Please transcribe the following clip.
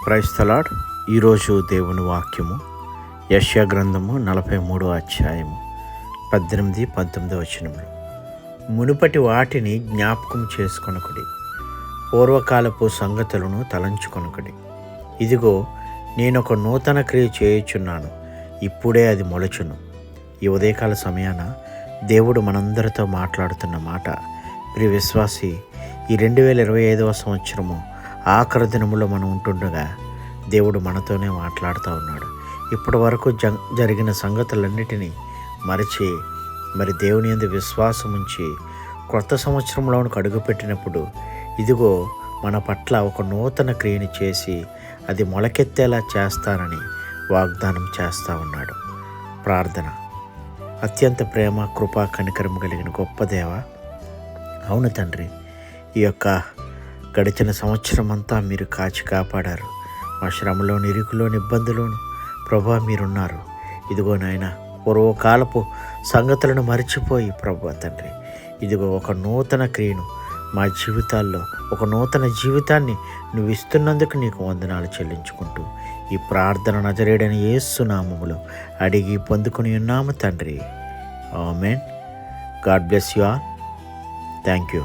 Praise the lord. ఈరోజు దేవుని వాక్యము యెషయా గ్రంథము 43వ అధ్యాయము 18-19 వచనములు. మునుపటి వాటిని జ్ఞాపకం చేసుకొనకుడి, పూర్వకాలపు సంగతులను తలంచుకొనకుడి. ఇదిగో, నేనొక నూతన క్రియ చేయుచున్నాను, ఇప్పుడే అది మొలచును. ఈ ఉదయకాల సమయాన దేవుడు మనందరితో మాట్లాడుతున్న మాట, ప్రియ విశ్వాసి, ఈ 2025వ సంవత్సరము ఆఖరి దినములో మనం ఉంటుండగా దేవుడు మనతోనే మాట్లాడుతూ ఉన్నాడు. ఇప్పటి వరకు జరిగిన సంగతులన్నిటినీ మరచి దేవుని యందు విశ్వాసం ఉంచి కొత్త సంవత్సరంలోనికి అడుగుపెట్టినప్పుడు ఇదిగో మన పట్ల ఒక నూతన క్రియని చేసి అది మొలకెత్తేలా చేస్తానని వాగ్దానం చేస్తూ ఉన్నాడు. ప్రార్థన. అత్యంత ప్రేమ, కృపా, కనికరము కలిగిన గొప్ప దేవ, అవును తండ్రి, ఈ యొక్క గడిచిన సంవత్సరం అంతా మీరు కాచి కాపాడారు. మా శ్రమలోని, ఇరుకులోని, ఇబ్బందులోను ప్రభా మీరున్నారు. ఇదిగో నాయన, పూర్వకాలపు సంగతులను మర్చిపోయి ప్రభా తండ్రి, ఇదిగో ఒక నూతన క్రియను మా జీవితాల్లో, ఒక నూతన జీవితాన్ని నువ్వు ఇస్తున్నందుకు నీకు వందనాలు చెల్లించుకుంటూ ఈ ప్రార్థన నజరేయుడైన యేసు నామములో అడిగి పొందుకుని ఉన్నాము తండ్రి. Amen. God bless you all. Thank you.